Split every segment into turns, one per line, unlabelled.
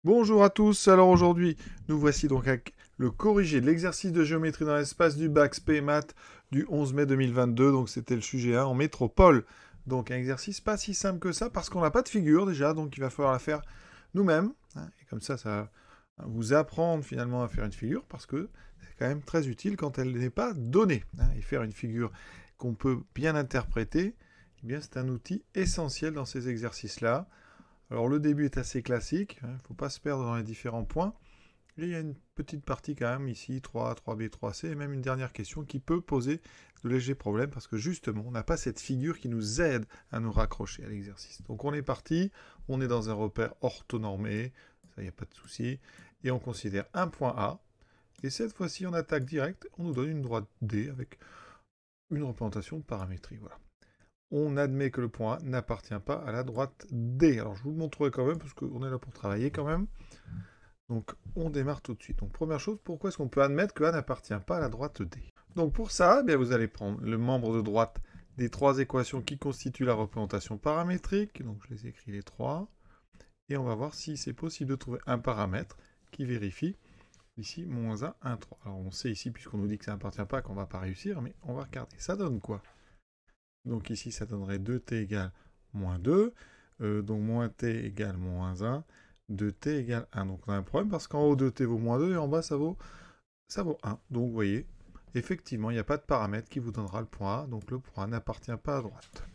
Bonjour à tous, alors aujourd'hui nous voici donc avec le corrigé de l'exercice de géométrie dans l'espace du bac SPE Maths du 11 mai 2022, donc c'était le sujet 1 en métropole. Donc un exercice pas si simple que ça parce qu'on n'a pas de figure déjà, donc il va falloir la faire nous-mêmes. Et comme ça va vous apprendre finalement à faire une figure parce que c'est quand même très utile quand elle n'est pas donnée. Et faire une figure qu'on peut bien interpréter, eh bien c'est un outil essentiel dans ces exercices-là. Alors le début est assez classique, il ne faut pas se perdre dans les différents points. Et il y a une petite partie quand même ici, 3, 3B, 3C, et même une dernière question qui peut poser de légers problèmes parce que justement, on n'a pas cette figure qui nous aide à nous raccrocher à l'exercice. Donc on est parti, on est dans un repère orthonormé, ça il n'y a pas de souci, et on considère un point A, et cette fois-ci on attaque direct, on nous donne une droite D avec une représentation de paramétrie, voilà. On admet que le point A n'appartient pas à la droite D. Alors je vous le montrerai quand même, parce qu'on est là pour travailler quand même. Donc on démarre tout de suite. Donc première chose, pourquoi est-ce qu'on peut admettre que A n'appartient pas à la droite D? Donc pour ça, eh bien, vous allez prendre le membre de droite des trois équations qui constituent la représentation paramétrique. Donc je les écris les trois. Et on va voir si c'est possible de trouver un paramètre qui vérifie ici moins 1, 1, 3. Alors on sait ici, puisqu'on nous dit que ça n'appartient pas, qu'on ne va pas réussir, mais on va regarder. Ça donne quoi? Donc ici, ça donnerait 2t égale moins 2. Donc moins t égale moins 1. 2t égale 1. Donc on a un problème parce qu'en haut, 2t vaut moins 2 et en bas, ça vaut 1. Donc vous voyez, effectivement, il n'y a pas de paramètre qui vous donnera le point A. Donc le point A n'appartient pas à droite.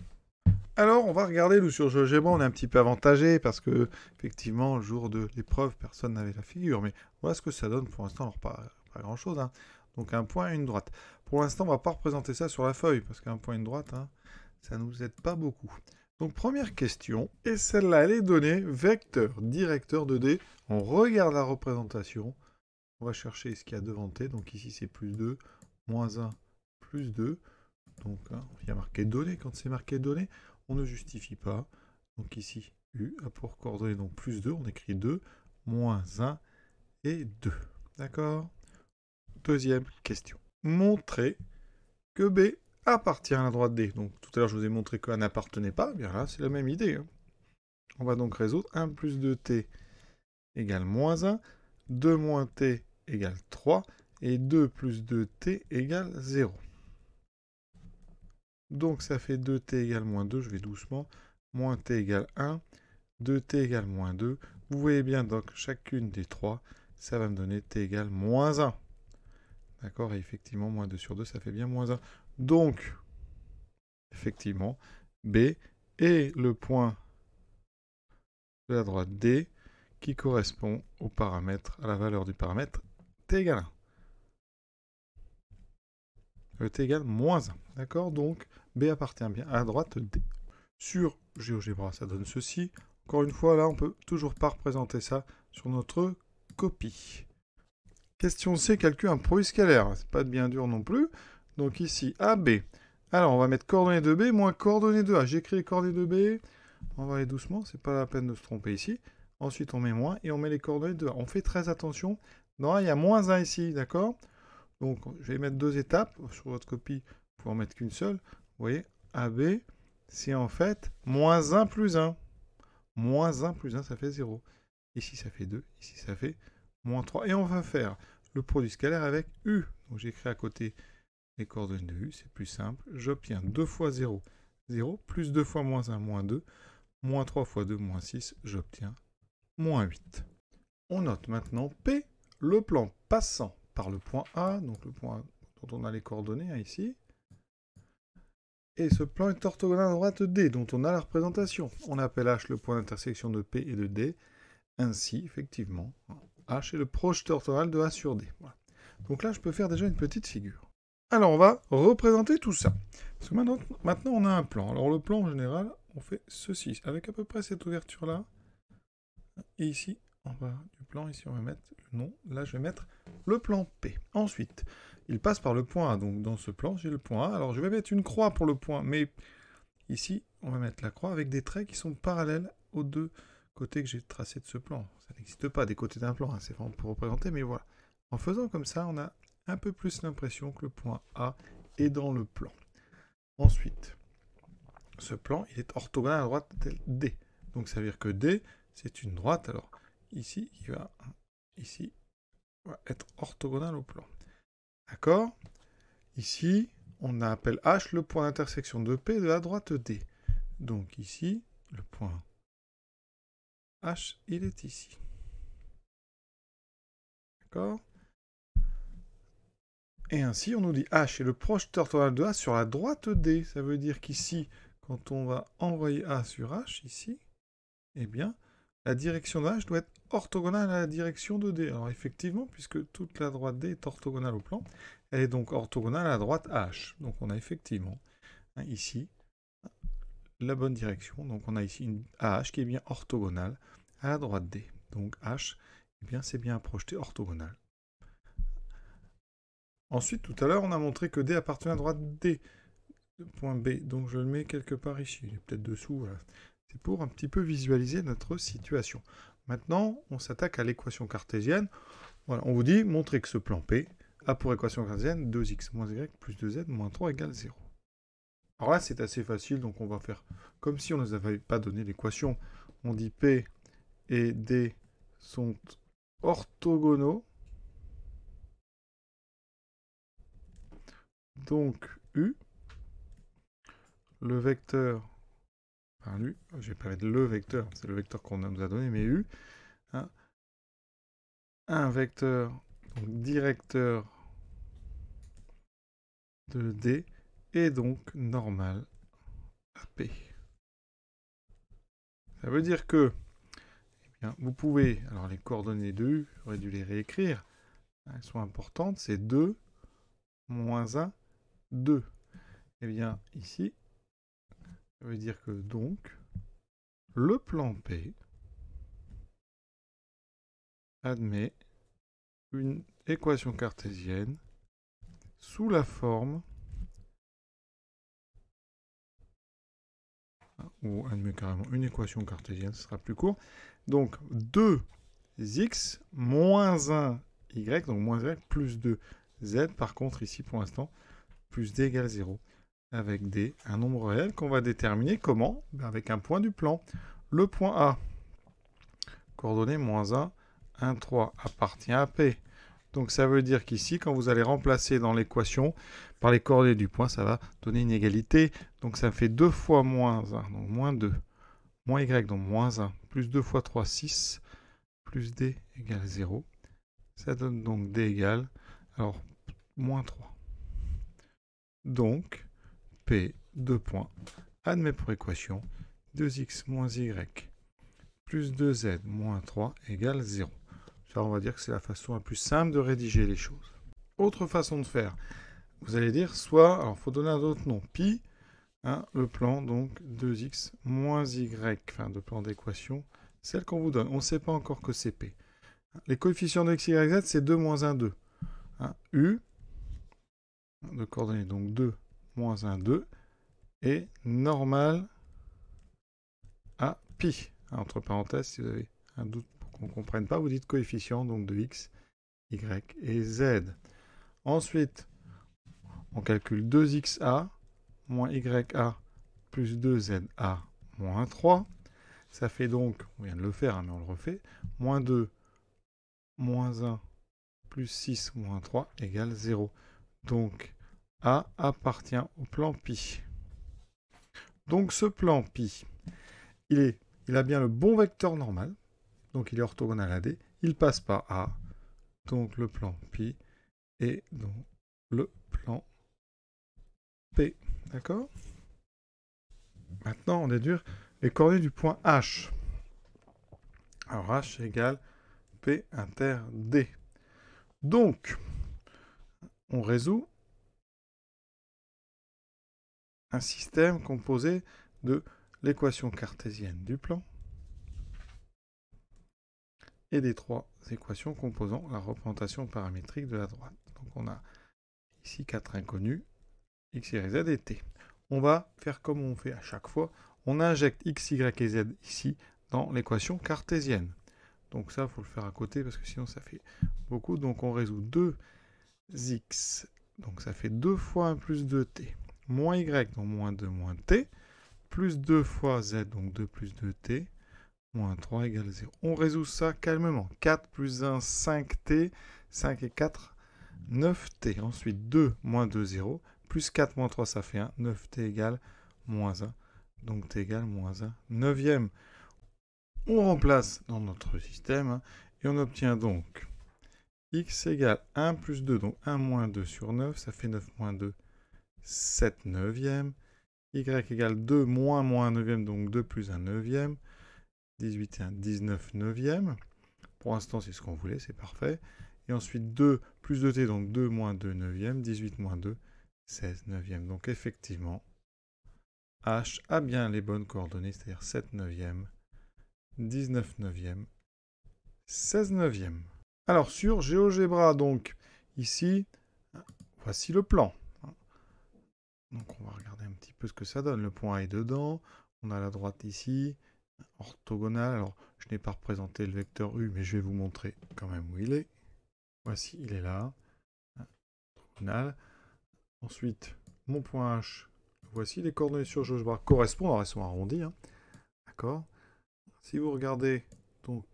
Alors, on va regarder, nous, sur GeoGebra, on est un petit peu avantagé parce que, effectivement, le jour de l'épreuve, personne n'avait la figure. Mais voilà ce que ça donne pour l'instant. Alors, pas grand-chose. Donc, un point et une droite. Pour l'instant, on ne va pas représenter ça sur la feuille parce qu'un point et une droite, ça ne nous aide pas beaucoup. Donc, première question. Et celle-là, elle est donnée vecteur, directeur de D. On regarde la représentation. On va chercher ce qu'il y a devant T. Donc, ici, c'est plus 2, moins 1, plus 2. Donc, il y a marqué données. Quand c'est marqué données, on ne justifie pas. Donc ici, U a pour coordonnées donc plus 2. On écrit 2, moins 1 et 2. D'accord? Deuxième question. Montrer que B appartient à la droite D. Donc tout à l'heure, je vous ai montré que A n'appartenait pas. Bien là, c'est la même idée. On va donc résoudre 1 plus 2t égale moins 1. 2 moins t égale 3. Et 2 plus 2t égale 0. Donc ça fait 2t égale moins 2, je vais doucement, moins t égale 1, 2t égale moins 2. Vous voyez bien donc chacune des trois, ça va me donner t égale moins 1. D'accord? Et effectivement, moins 2 sur 2, ça fait bien moins 1. Donc, effectivement, B est le point de la droite D qui correspond au paramètre, à la valeur du paramètre t égale 1. T égale moins 1. D'accord? Donc, B appartient bien à la droite D. Sur GeoGebra, ça donne ceci. Encore une fois, là, on ne peut toujours pas représenter ça sur notre copie. Question C, calcule un produit scalaire. C'est pas bien dur non plus. Donc ici, AB. Alors, on va mettre coordonnées de B moins coordonnées de A. J'écris les coordonnées de B. On va aller doucement, c'est pas la peine de se tromper ici. Ensuite, on met moins et on met les coordonnées de A. On fait très attention. Dans A, il y a moins 1 ici, d'accord? Donc, je vais mettre deux étapes. Sur votre copie, il faut en mettre qu'une seule. Vous voyez, AB, c'est en fait moins 1 plus 1. Moins 1 plus 1, ça fait 0. Ici, ça fait 2. Ici, ça fait moins 3. Et on va faire le produit scalaire avec U. Donc, j'écris à côté les coordonnées de U. C'est plus simple. J'obtiens 2 fois 0, 0. Plus 2 fois moins 1, moins 2. Moins 3 fois 2, moins 6. J'obtiens moins 8. On note maintenant P, le plan passant par le point A. Donc, le point dont on a les coordonnées ici. Et ce plan est orthogonal à droite D, dont on a la représentation. On appelle H le point d'intersection de P et de D. Ainsi, effectivement, H est le projeté orthogonal de A sur D. Voilà. Donc là, je peux faire déjà une petite figure. Alors, on va représenter tout ça. Parce que maintenant, on a un plan. Alors, le plan, en général, on fait ceci, avec à peu près cette ouverture-là. Et ici, en bas du plan, ici, on va mettre le nom. Là, je vais mettre le plan P. Ensuite, il passe par le point A. Donc, dans ce plan, j'ai le point A. Alors, je vais mettre une croix pour le point, mais ici, on va mettre la croix avec des traits qui sont parallèles aux deux côtés que j'ai tracés de ce plan. Ça n'existe pas des côtés d'un plan, c'est vraiment pour représenter, mais voilà. En faisant comme ça, on a un peu plus l'impression que le point A est dans le plan. Ensuite, ce plan, il est orthogonal à droite de D. Donc, ça veut dire que D, c'est une droite. Alors, ici, qui va ici, va être orthogonal au plan. D'accord? Ici, on appelle H le point d'intersection de P de la droite D. Donc ici, le point H, il est ici. D'accord? Et ainsi, on nous dit H est le projeteur orthogonal de A sur la droite D. Ça veut dire qu'ici, quand on va envoyer A sur H, ici, eh bien, la direction de H doit être orthogonale à la direction de D. Alors effectivement, puisque toute la droite D est orthogonale au plan, elle est donc orthogonale à la droite H. Donc on a effectivement, ici, la bonne direction. Donc on a ici une AH qui est bien orthogonale à la droite D. Donc H, eh bien, c'est bien un projeté orthogonal. Ensuite, tout à l'heure, on a montré que D appartenait à la droite D, point B. Donc je le mets quelque part ici. Il est peut-être dessous. Voilà. C'est pour un petit peu visualiser notre situation. Maintenant, on s'attaque à l'équation cartésienne. Voilà, on vous dit, montrez que ce plan P a pour équation cartésienne 2x moins y plus 2z moins 3 égale 0. Alors là, c'est assez facile, donc on va faire comme si on ne nous avait pas donné l'équation. On dit P et D sont orthogonaux. Donc U, le vecteur, enfin U, je vais pas mettre le vecteur, c'est le vecteur qu'on nous a donné, mais U, hein, un vecteur donc directeur de D est donc normal à P. Ça veut dire que eh bien, vous pouvez, alors les coordonnées de U, j'aurais dû les réécrire, elles sont importantes, c'est 2, moins 1, 2. Eh bien, ici, ça veut dire que donc, le plan P admet une équation cartésienne sous la forme, ou admet carrément une équation cartésienne, ce sera plus court. Donc 2x moins 1y, donc moins y plus 2z. Par contre, ici pour l'instant, plus d égale 0. Avec d, un nombre réel qu'on va déterminer comment? Avec un point du plan. Le point A, coordonnée moins 1, 1, 3, appartient à P. Donc ça veut dire qu'ici, quand vous allez remplacer dans l'équation, par les coordonnées du point, ça va donner une égalité. Donc ça fait 2 fois moins 1, donc moins 2. Moins y, donc moins 1. Plus 2 fois 3, 6. Plus d égale 0. Ça donne donc d égale, alors, moins 3. Donc, P, 2 points, admet pour équation 2x moins y plus 2z moins 3 égale 0. Ça, on va dire que c'est la façon la plus simple de rédiger les choses. Autre façon de faire, vous allez dire soit, alors il faut donner un autre nom, pi, hein, le plan, donc 2x moins y, enfin le plan d'équation, celle qu'on vous donne. On ne sait pas encore que c'est p. Les coefficients de x, y, z, c'est 2 moins 1, 2. Hein, u, de coordonnées, donc 2 moins 1, 2, est normal à pi. Entre parenthèses, si vous avez un doute pour qu'on ne comprenne pas, vous dites coefficient, donc de x, y et z. Ensuite, on calcule 2xa moins ya plus 2za moins 3. Ça fait donc, on vient de le faire, hein, mais on le refait, moins 2, moins 1, plus 6, moins 3 égale 0. Donc, A appartient au plan pi. Donc, ce plan pi, il a bien le bon vecteur normal, donc il est orthogonal à D, il passe par A, donc le plan pi est donc le plan P. D'accord? Maintenant, on déduire les coordonnées du point H. Alors H égale P inter D. Donc, on résout un système composé de l'équation cartésienne du plan et des trois équations composant la représentation paramétrique de la droite. Donc on a ici 4 inconnus, x, y, z et t. On va faire comme on fait à chaque fois, on injecte x, y et z ici dans l'équation cartésienne. Donc ça, il faut le faire à côté parce que sinon ça fait beaucoup. Donc on résout 2x, donc ça fait 2 fois 1 plus 2t, moins y, donc moins 2 moins t, plus 2 fois z, donc 2 plus 2t, moins 3 égale 0. On résout ça calmement. 4 plus 1, 5t. 5 et 4, 9t. Ensuite, 2 moins 2, 0. Plus 4 moins 3, ça fait 1. 9t égale moins 1. Donc t égale moins 1 neuvième. On remplace dans notre système hein, et on obtient donc x égale 1 plus 2. Donc 1 moins 2 sur 9, ça fait 9 moins 2, 7 neuvième. Y égale 2 moins 1 neuvième, donc 2 plus 1 neuvième. 18 et 1, 19 neuvième. Pour l'instant, c'est ce qu'on voulait, c'est parfait. Et ensuite, 2 plus 2t, donc 2 moins 2 neuvième. 18 moins 2, 16 neuvième. Donc effectivement, H a bien les bonnes coordonnées, c'est-à-dire 7 neuvième, 19 neuvième, 16 neuvième. Alors, sur GeoGebra, donc, ici, voici le plan. Donc, on va regarder un petit peu ce que ça donne. Le point A est dedans. On a la droite ici, orthogonale. Alors, je n'ai pas représenté le vecteur U, mais je vais vous montrer quand même où il est. Voici, il est là. Orthogonale. Ensuite, mon point H. Voici les coordonnées sur GeoGebra correspondent. Alors, elles sont arrondies. Hein. D'accord. Si vous regardez, donc,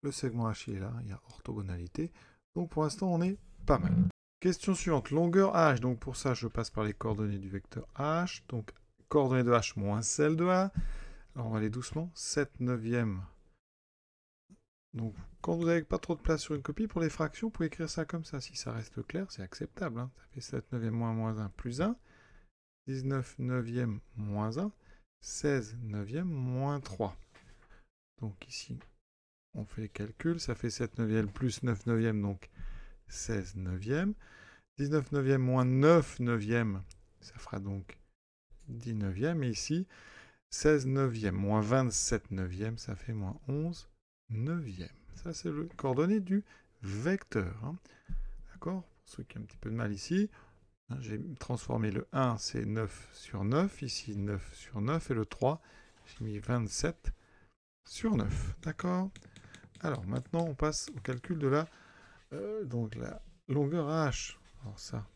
le segment H, il est là. Il y a orthogonalité. Donc, pour l'instant, on est pas mal. Question suivante. Longueur H. Donc, pour ça, je passe par les coordonnées du vecteur H. Donc, coordonnées de H moins celles de A. Alors, on va aller doucement. 7 neuvième. Donc, quand vous n'avez pas trop de place sur une copie, pour les fractions, vous pouvez écrire ça comme ça. Si ça reste clair, c'est acceptable. Hein. Ça fait 7 neuvième moins 1 plus 1. 19 neuvième moins 1. 16 neuvième moins 3. Donc, ici, on fait les calculs. Ça fait 7 neuvième plus 9 neuvième, donc 16 neuvième. 19 neuvième moins 9 neuvième, ça fera donc 10 neuvième. Et ici, 16 neuvième moins 27 neuvième, ça fait moins 11 neuvième. Ça, c'est le coordonnées du vecteur. Hein. D'accord? Pour ceux qui ont un petit peu de mal ici, hein, j'ai transformé le 1, c'est 9 sur 9. Ici, 9 sur 9. Et le 3, j'ai mis 27 sur 9. D'accord? Alors, maintenant, on passe au calcul de donc la longueur H. Alors ça,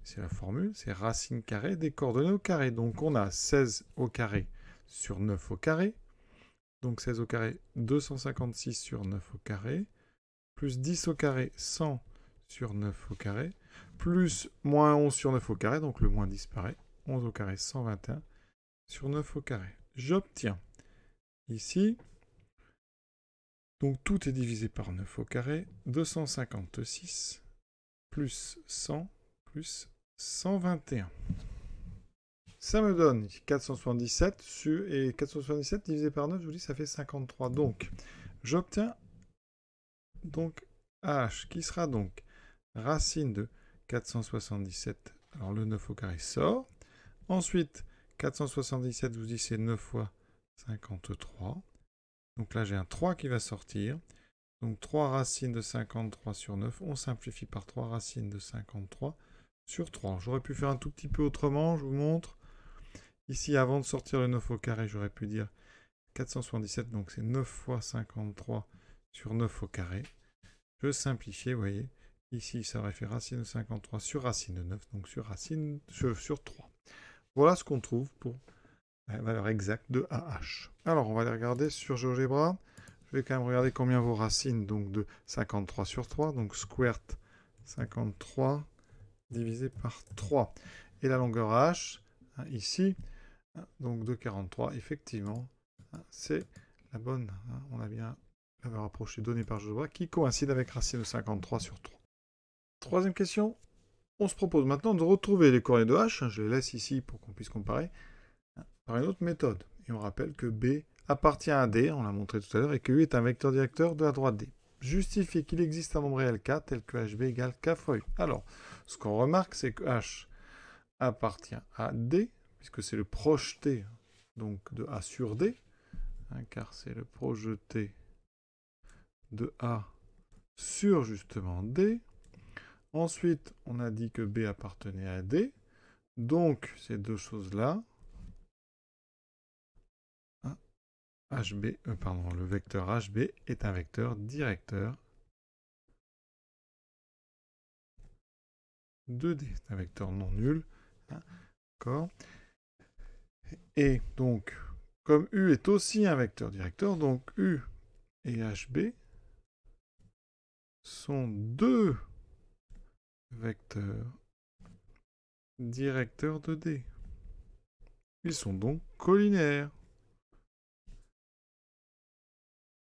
c'est la formule, c'est racine carrée des coordonnées au carré. Donc on a 16 au carré sur 9 au carré. Donc 16 au carré, 256 sur 9 au carré. Plus 10 au carré, 100 sur 9 au carré. Plus moins 11 sur 9 au carré, donc le moins disparaît. 11 au carré, 121 sur 9 au carré. J'obtiens ici, donc tout est divisé par 9 au carré, 256 plus 100 plus 121. Ça me donne 477 et 477 divisé par 9, je vous dis, ça fait 53. Donc, j'obtiens donc H qui sera donc racine de 477. Alors, le 9 au carré sort. Ensuite, 477, je vous dis, c'est 9 fois 53. Donc là, j'ai un 3 qui va sortir. Donc 3 racines de 53 sur 9. On simplifie par 3 racines de 53 sur 3. J'aurais pu faire un tout petit peu autrement, je vous montre. Ici, avant de sortir le 9 au carré, j'aurais pu dire 477, donc c'est 9 fois 53 sur 9 au carré. Je simplifie, vous voyez. Ici, ça aurait fait racine de 53 sur racine de 9, donc sur 3. Voilà ce qu'on trouve pour la valeur exacte de AH. Alors, on va aller regarder sur GeoGebra. Je vais quand même regarder combien vaut racine donc de 53 sur 3, donc squared 53 divisé par 3. Et la longueur H, hein, ici, donc de 43, effectivement, hein, c'est la bonne. Hein, on a bien la valeur approchée donnée par GeoGebra qui coïncide avec racine de 53 sur 3. Troisième question, on se propose maintenant de retrouver les coordonnées de H, hein, je les laisse ici pour qu'on puisse comparer, hein, par une autre méthode. Et on rappelle que B appartient à D, on l'a montré tout à l'heure, et que U est un vecteur directeur de la droite D. Justifier qu'il existe un nombre réel K tel que HB égale K fois U. Alors, ce qu'on remarque, c'est que H appartient à D, puisque c'est le projeté donc, de A sur D, hein, car c'est le projeté de A sur justement D. Ensuite, on a dit que B appartenait à D, donc ces deux choses-là, le vecteur HB est un vecteur directeur de D. C'est un vecteur non nul. Hein, d'accord. Et donc, Comme U est aussi un vecteur directeur, donc U et HB sont deux vecteurs directeurs de D. Ils sont donc collinaires.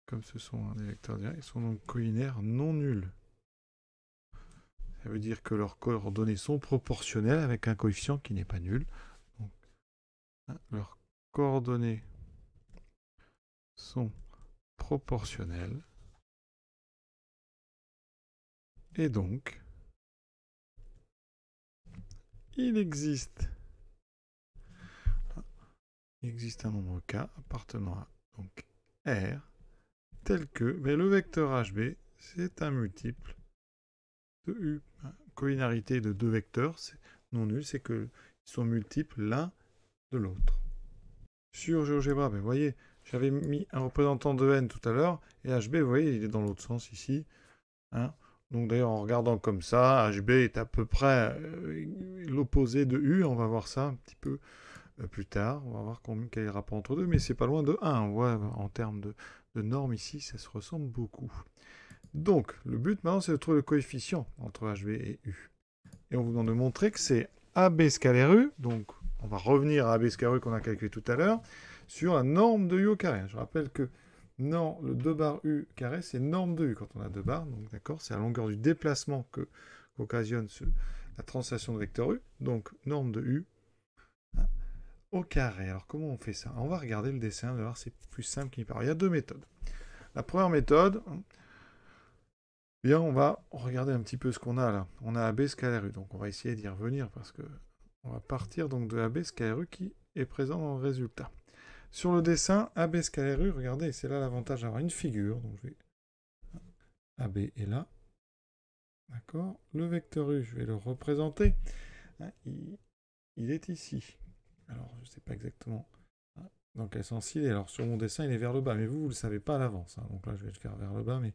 Comme ce sont des vecteurs directs, ils sont donc collinaires non nuls. Ça veut dire que leurs coordonnées sont proportionnelles avec un coefficient qui n'est pas nul. Donc, leurs coordonnées sont proportionnelles. Et donc, il existe un nombre K appartenant à donc, R tel que le vecteur HB, c'est un multiple de U. Collinarité de deux vecteurs non nul, c'est qu'ils sont multiples l'un de l'autre. Sur GeoGebra, vous voyez, j'avais mis un représentant de n tout à l'heure, et HB, vous voyez, il est dans l'autre sens ici. Hein. Donc d'ailleurs, en regardant comme ça, HB est à peu près l'opposé de U. On va voir ça un petit peu plus tard. On va voir quel est le rapport entre deux, mais c'est pas loin de 1. On voit en termes de normes ici, ça se ressemble beaucoup. Donc, le but maintenant, c'est de trouver le coefficient entre HB et U. Et on vous demande de montrer que c'est AB scalaire U, donc on va revenir à AB scalaire U qu'on a calculé tout à l'heure, sur la norme de U au carré. Je rappelle que le 2 bar U carré, c'est norme de U quand on a 2 barres, donc d'accord, c'est la longueur du déplacement qu'occasionne la translation de vecteur U, donc norme de U au carré. Alors comment on fait ça? On va regarder le dessin, on va voir, c'est plus simple qu'il paraît. Il y a deux méthodes. La première méthode, bien, on va regarder un petit peu ce qu'on a là. On a AB scalaire U, donc on va essayer d'y revenir parce que on va partir donc de AB scalaire U qui est présent dans le résultat. Sur le dessin, AB scalaire U, regardez, c'est là l'avantage d'avoir une figure. Donc je vais... AB est là. D'accord. Le vecteur U, je vais le représenter. Il est ici. Alors, je ne sais pas exactement dans quel sens il est. Alors, sur mon dessin, il est vers le bas. Mais vous ne le savez pas à l'avance. Donc là, je vais le faire vers le bas. Mais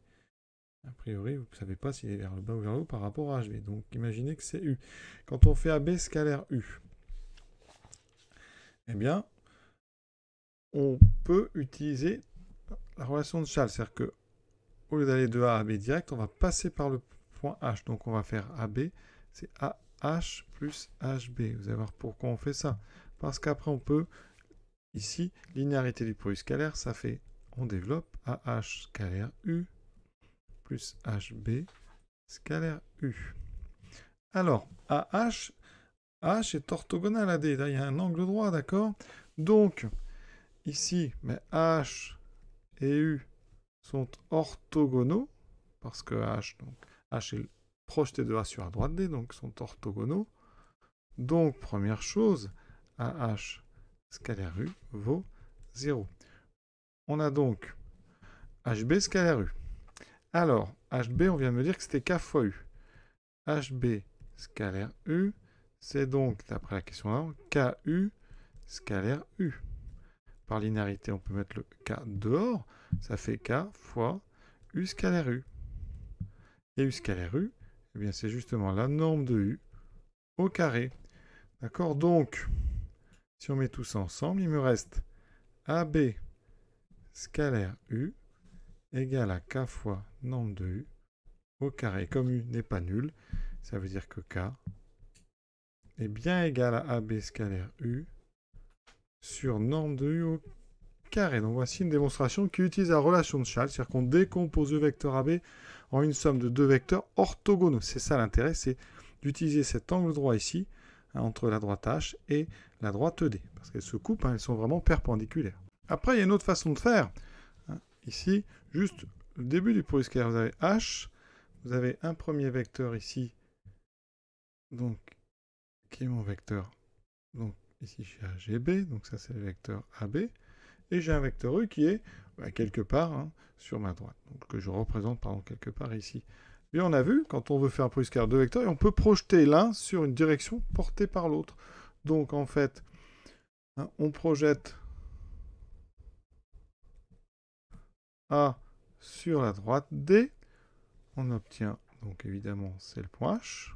a priori, vous ne savez pas s'il est vers le bas ou vers le haut par rapport à HB. Donc, imaginez que c'est U. Quand on fait AB scalaire U, eh bien, on peut utiliser la relation de Chasles. C'est-à-dire que au lieu d'aller de A à B direct, on va passer par le point H. Donc, on va faire AB, c'est AH plus HB. Vous allez voir pourquoi on fait ça. Parce qu'après, on peut, ici, linéarité du produit scalaire, ça fait, on développe AH scalaire U plus HB scalaire U. Alors, AH est orthogonal à D. Là, il y a un angle droit, d'accord? Donc, ici, H et U sont orthogonaux, parce que H est projeté de A sur la droite D, donc sont orthogonaux. Donc, première chose, AH scalaire U vaut 0. On a donc HB scalaire U. Alors, HB, on vient de me dire que c'était K fois U. HB scalaire U, c'est donc, d'après la question là, KU scalaire U. Par linéarité, on peut mettre le K dehors, ça fait K fois U scalaire U. Et U scalaire U, eh bien c'est justement la norme de U au carré. D'accord? Donc, si on met tout ça ensemble, il me reste AB scalaire U égale à K fois norme de U au carré. Comme U n'est pas nul, ça veut dire que K est bien égal à AB scalaire U sur norme de U au carré. Donc voici une démonstration qui utilise la relation de Chasles, c'est-à-dire qu'on décompose le vecteur AB en une somme de deux vecteurs orthogonaux. C'est ça l'intérêt, c'est d'utiliser cet angle droit ici, entre la droite H et la droite D, parce qu'elles se coupent, elles sont vraiment perpendiculaires. Après, il y a une autre façon de faire. Ici, juste le début du produit scalaire, vous avez H, vous avez un premier vecteur ici, donc qui est mon vecteur. Donc ici j'ai AGB, donc ça c'est le vecteur AB. Et j'ai un vecteur U qui est quelque part sur ma droite, donc que je représente quelque part ici. Et on a vu, quand on veut faire un produit scalaire de vecteurs, on peut projeter l'un sur une direction portée par l'autre. Donc en fait, on projette A sur la droite D. On obtient, donc évidemment, c'est le point H.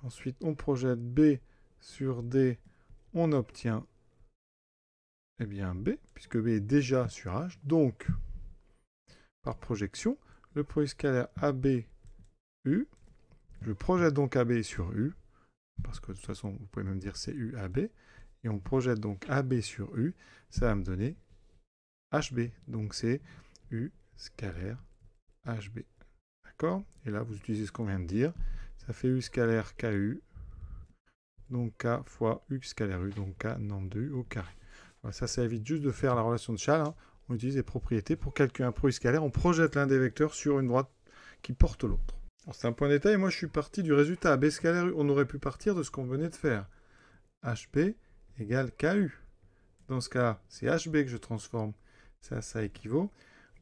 Ensuite, on projette B sur D. On obtient Eh bien B, puisque B est déjà sur H. Donc, par projection, le produit scalaire AB U, je projette donc AB sur U, parce que de toute façon, vous pouvez même dire c'est U AB, et on projette donc AB sur U, ça va me donner HB. Donc c'est U scalaire HB. D'accord? Et là, vous utilisez ce qu'on vient de dire. Ça fait U scalaire KU. Donc K fois U scalaire U. Donc K norme de U au carré. Voilà, ça évite juste de faire la relation de Schall. Hein. On utilise les propriétés. Pour calculer un produit scalaire, on projette l'un des vecteurs sur une droite qui porte l'autre. C'est un point de détail. Moi, je suis parti du résultat AB scalaire U. On aurait pu partir de ce qu'on venait de faire. HB égale KU. Dans ce cas, c'est HB que je transforme. Ça équivaut.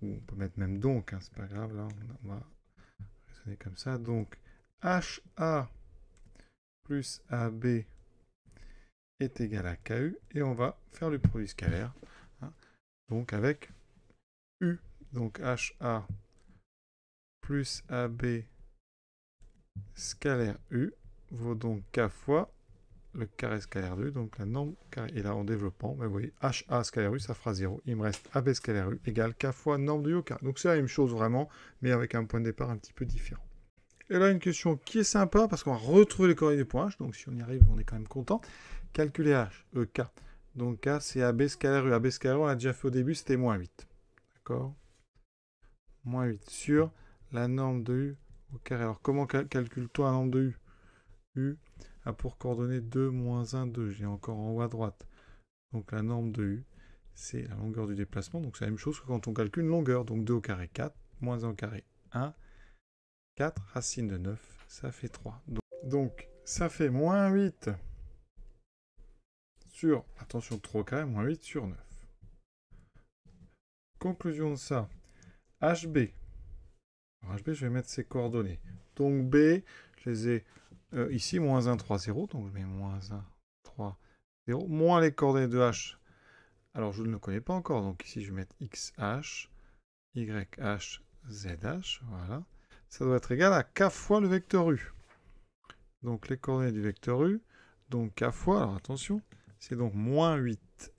Ou on peut mettre même donc, hein, c'est pas grave. Là, on va raisonner comme ça. Donc, HA plus AB est égal à KU. Et on va faire le produit scalaire. Hein, donc, avec U. Donc, HA plus AB scalaire U vaut donc K fois le carré scalaire de U, donc la norme carré. Et là, en développant, ben vous voyez, HA scalaire U, ça fera 0. Il me reste AB scalaire U égale K fois norme de U au carré. Donc c'est la même chose vraiment, mais avec un point de départ un petit peu différent. Et là, une question qui est sympa, parce qu'on va retrouver les coordonnées des points H, donc si on y arrive, on est quand même content. Calculer H, K. Donc K, c'est AB scalaire U. AB scalaire U, on l'a déjà fait au début, c'était moins 8. D'accord? Moins 8 sur la norme de U au carré. Alors, comment calcule-t-on la norme de U? U a pour coordonnées 2, moins 1, 2. J'ai encore en haut à droite. Donc la norme de U, c'est la longueur du déplacement. Donc c'est la même chose que quand on calcule une longueur. Donc 2 au carré 4, moins 1 au carré 1. 4 racine de 9, ça fait 3. Donc ça fait moins 8 sur, attention 3 au carré, moins 8 sur 9. Conclusion de ça, HB. Alors HB, je vais mettre ses coordonnées. Donc B, je les ai ici, moins 1, 3, 0. Donc je mets moins 1, 3, 0. Moins les coordonnées de H. Alors je ne le connais pas encore. Donc ici, je vais mettre XH, YH, ZH. Voilà. Ça doit être égal à K fois le vecteur U. Donc les coordonnées du vecteur U. Donc K fois, alors attention, c'est donc moins 8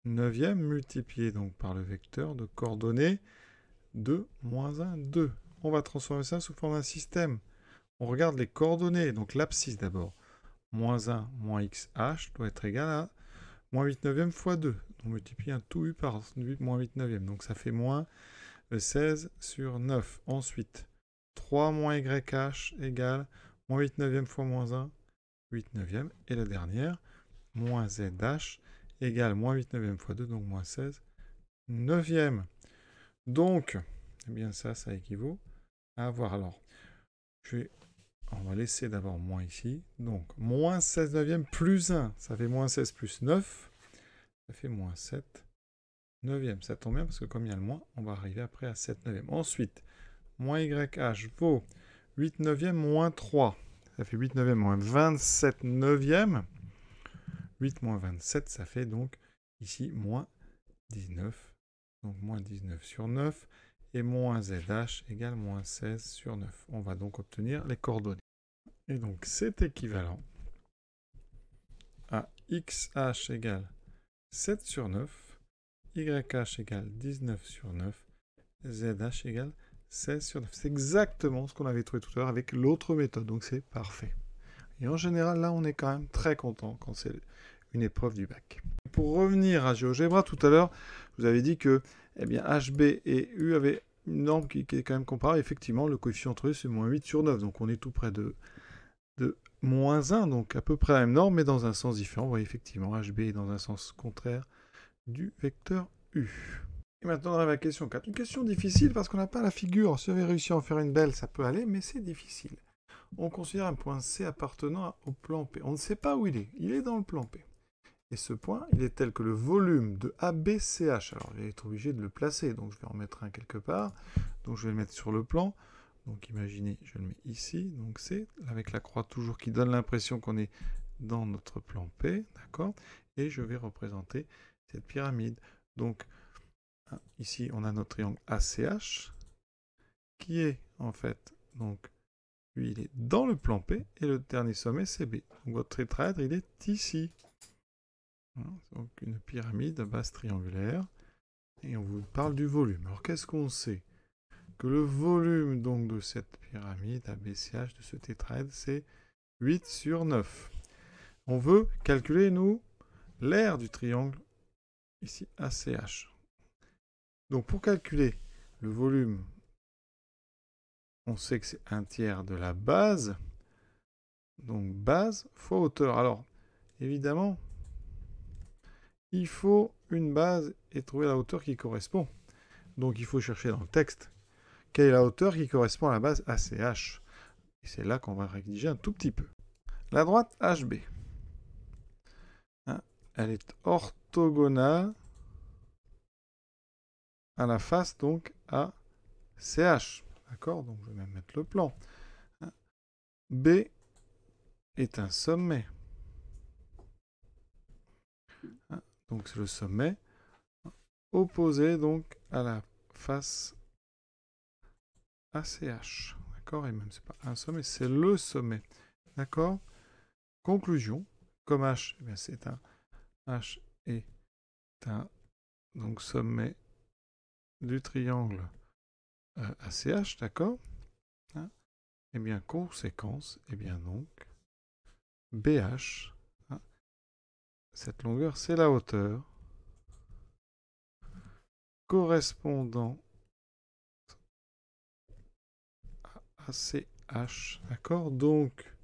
neuvième multiplié donc par le vecteur de coordonnées 2, moins 1, 2. On va transformer ça sous forme d'un système. On regarde les coordonnées, donc l'abscisse d'abord. Moins 1 moins XH doit être égal à moins 8 neuvième fois 2. On multiplie un tout U par moins 8 neuvième. Donc ça fait moins 16 sur 9. Ensuite, 3 moins YH égale moins 8 neuvième fois moins 1, 8 neuvième. Et la dernière, moins ZH égale moins 8 neuvième fois 2, donc moins 16 neuvième. Donc, eh bien ça équivaut à avoir. Alors, on va laisser d'abord moins ici. Donc, moins 16 neuvième plus 1, ça fait moins 16 plus 9. Ça fait moins 7 neuvième. Ça tombe bien parce que comme il y a le moins, on va arriver après à 7 neuvième. Ensuite, moins YH vaut 8 neuvième moins 3. Ça fait 8 neuvième moins 27 neuvième. 8 moins 27, ça fait donc ici moins 19. Donc moins 19 sur 9. Et moins ZH égale moins 16 sur 9. On va donc obtenir les coordonnées. Et donc c'est équivalent à XH égale 7 sur 9. YH égale 19 sur 9. ZH égale 16 sur 9. C'est exactement ce qu'on avait trouvé tout à l'heure avec l'autre méthode. Donc c'est parfait. Et en général, là, on est quand même très content quand c'est une épreuve du bac. Pour revenir à GeoGebra, tout à l'heure, je vous avais dit que eh bien, HB et U avaient une norme qui est quand même comparable. Effectivement, le coefficient entre eux, c'est moins 8 sur 9. Donc on est tout près de moins 1, donc à peu près la même norme, mais dans un sens différent. Vous voyez, effectivement, HB est dans un sens contraire du vecteur U. Et maintenant, on arrive à la question 4. Une question difficile parce qu'on n'a pas la figure. Si vous avez réussi à en faire une belle, ça peut aller, mais c'est difficile. On considère un point C appartenant au plan P. On ne sait pas où il est. Il est dans le plan P. Et ce point, il est tel que le volume de ABCH. Alors, je vais être obligé de le placer. Donc, je vais en mettre un quelque part. Donc, je vais le mettre sur le plan. Donc, imaginez, je le mets ici. Donc, c'est avec la croix toujours qui donne l'impression qu'on est dans notre plan P. D'accord? Et je vais représenter cette pyramide. Donc, ici, on a notre triangle ACH qui est, en fait, donc, lui, il est dans le plan P, et le dernier sommet, c'est B. Donc votre tétraèdre, il est ici. Donc une pyramide à base triangulaire. Et on vous parle du volume. Alors qu'est-ce qu'on sait? Que le volume donc de cette pyramide ABCH, de ce tétraèdre, c'est 8 sur 9. On veut calculer, nous, l'aire du triangle, ici ACH. Donc pour calculer le volume, on sait que c'est 1/3 de la base. Donc base fois hauteur. Alors, évidemment, il faut une base et trouver la hauteur qui correspond. Donc il faut chercher dans le texte quelle est la hauteur qui correspond à la base ACH. Et c'est là qu'on va rédiger un tout petit peu. La droite HB, elle est orthogonale à la face donc ACH. D'accord? Donc je vais même mettre le plan. B est un sommet. Donc c'est le sommet opposé donc à la face ACH. D'accord? Et même c'est pas un sommet, c'est le sommet. D'accord? Conclusion, comme H, eh bien c'est un H est un donc sommet du triangle ACH, d'accord? Eh bien conséquence, eh bien donc BH, cette longueur c'est la hauteur correspondant à ACH, d'accord? Donc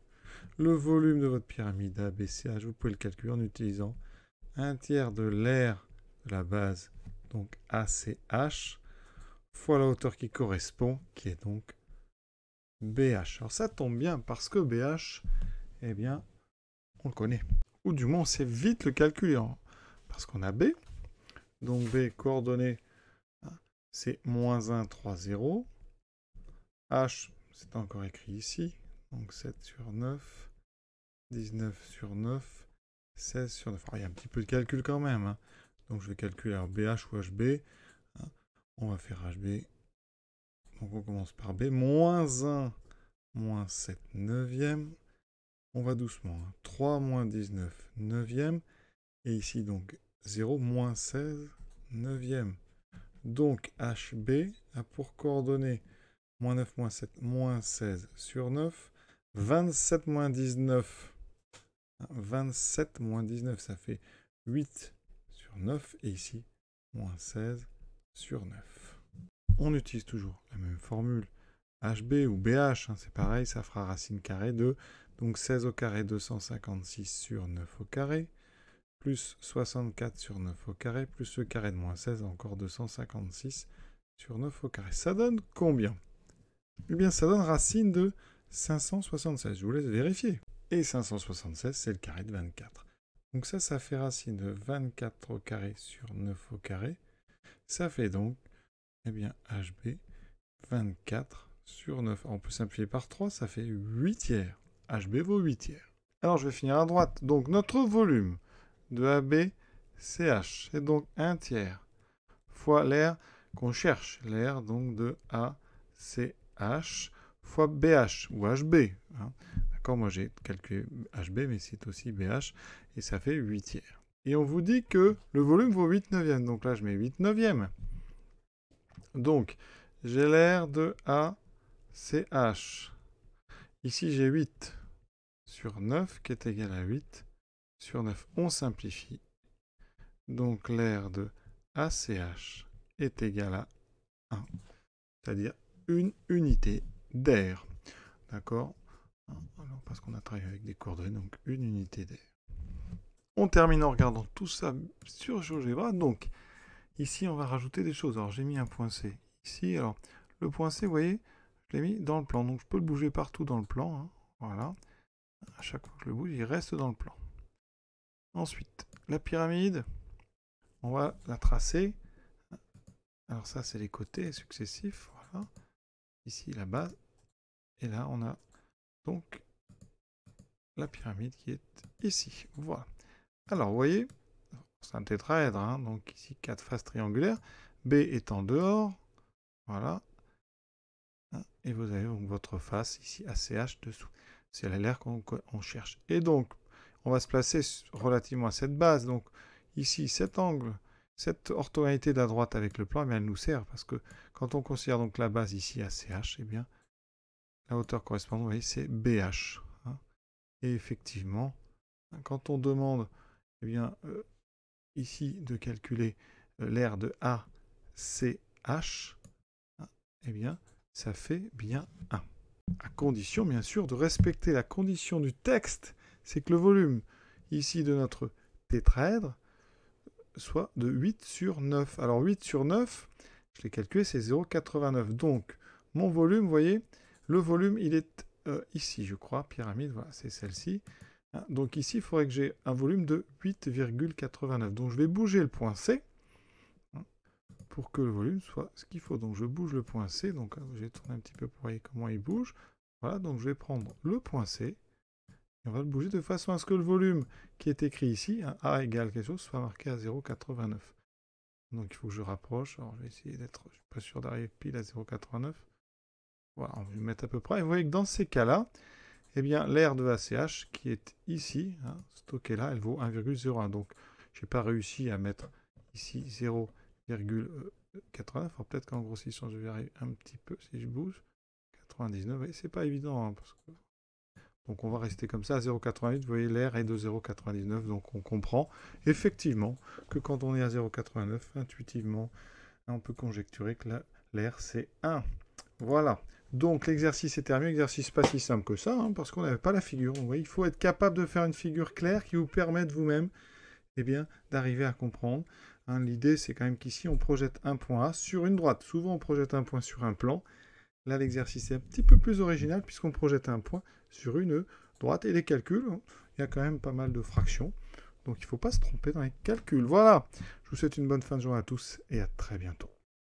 le volume de votre pyramide ABCH, vous pouvez le calculer en utilisant 1/3 de l'aire de la base, donc ACH, fois la hauteur qui correspond, qui est donc BH. Alors ça tombe bien, parce que BH, eh bien, on le connaît. Ou du moins, on sait vite le calculer, parce qu'on a B. Donc B, coordonnées, c'est -1, 3, 0. H, c'est encore écrit ici. Donc 7 sur 9, 19 sur 9, 16 sur 9. Alors, il y a un petit peu de calcul quand même. Donc je vais calculer alors BH ou HB. On va faire HB. Donc on commence par B. -1, -7 neuvième. On va doucement. 3 -19 neuvième. Et ici donc 0, -16 neuvième. Donc HB a pour coordonnées -9, -7, -16 sur 9. 27 -19. 27 -19, ça fait 8 sur 9. Et ici, -16 sur 9. On utilise toujours la même formule. HB ou BH, c'est pareil, ça fera racine carrée de, donc 16 au carré, 256 sur 9 au carré, plus 64 sur 9 au carré, plus le carré de -16, encore 256 sur 9 au carré. Ça donne combien? Eh bien, ça donne racine de 576. Je vous laisse vérifier. Et 576, c'est le carré de 24. Donc ça fait racine de 24 au carré sur 9 au carré. Ça fait donc, eh bien, HB, 24 sur 9. On peut simplifier par 3, ça fait 8/3. HB vaut 8/3. Alors, je vais finir à droite. Donc, notre volume de AB, CH, c'est donc 1/3 fois l'aire qu'on cherche. L'aire, donc, de ACH fois BH, ou HB. D'accord, moi, j'ai calculé HB, mais c'est aussi BH, et ça fait 8/3. Et on vous dit que le volume vaut 8 neuvièmes. Donc là, je mets 8 neuvièmes. Donc, j'ai l'aire de ACH. Ici, j'ai 8 sur 9 qui est égal à 8 sur 9. On simplifie. Donc, l'aire de ACH est égal à 1, c'est-à-dire une unité d'air. D'accord? Parce qu'on a travaillé avec des coordonnées, donc une unité d'air. On termine en regardant tout ça sur GeoGebra. Donc, ici, on va rajouter des choses. Alors, j'ai mis un point C ici. Alors, le point C, vous voyez, je l'ai mis dans le plan. Donc, je peux le bouger partout dans le plan. Voilà. À chaque fois que je le bouge, il reste dans le plan. Ensuite, la pyramide, on va la tracer. Alors, ça, c'est les côtés successifs. Voilà. Ici, la base. Et là, on a donc la pyramide qui est ici. Voilà. Alors, vous voyez, c'est un tétraèdre. Donc, ici, 4 faces triangulaires. B est en dehors. Voilà. Et vous avez donc votre face ici, ACH dessous. C'est l'aire qu'on cherche. Et donc, on va se placer relativement à cette base. Donc ici, cet angle, cette orthogonalité de la droite avec le plan, eh bien, elle nous sert parce que quand on considère donc la base ici à CH, eh bien, la hauteur correspondante, vous voyez, c'est BH. Hein. Et effectivement, quand on demande eh bien, ici de calculer l'aire de ACH, eh bien, ça fait bien 1. À condition, bien sûr, de respecter la condition du texte, c'est que le volume ici de notre tétraèdre soit de 8 sur 9. Alors 8 sur 9, je l'ai calculé, c'est 0,89. Donc, mon volume, vous voyez, le volume, il est ici, je crois, pyramide, voilà, c'est celle-ci. Donc ici, il faudrait que j'ai un volume de 8,89. Donc je vais bouger le point C pour que le volume soit ce qu'il faut. Donc je bouge le point C. Donc je vais tourner un petit peu pour voir comment il bouge. Voilà, donc je vais prendre le point C. Et on va le bouger de façon à ce que le volume qui est écrit ici, A égale quelque chose, soit marqué à 0,89. Donc il faut que je rapproche. Alors je vais essayer d'être, je ne suis pas sûr d'arriver pile à 0,89. Voilà, on va le mettre à peu près. Et vous voyez que dans ces cas-là, eh bien, l'aire de ACH qui est ici, hein, stockée là, elle vaut 1,01. Donc, je n'ai pas réussi à mettre ici 0,89. Alors, peut-être qu'en grossissant, je vais arriver un petit peu si je bouge. 99, et c'est pas évident. Hein, parce que... Donc, on va rester comme ça à 0,88. Vous voyez, l'aire est de 0,99. Donc, on comprend effectivement que quand on est à 0,89, intuitivement, on peut conjecturer que l'aire, c'est 1. Voilà. Donc l'exercice est terminé, l'exercice pas si simple que ça, hein, parce qu'on n'avait pas la figure. Donc, vous voyez, il faut être capable de faire une figure claire qui vous permette vous-même eh bien, d'arriver à comprendre. Hein, l'idée, c'est quand même qu'ici, on projette un point A sur une droite. Souvent, on projette un point sur un plan. Là, l'exercice est un petit peu plus original, puisqu'on projette un point sur une droite. Et les calculs, hein, il y a quand même pas mal de fractions. Donc, il ne faut pas se tromper dans les calculs. Voilà. Je vous souhaite une bonne fin de journée à tous et à très bientôt.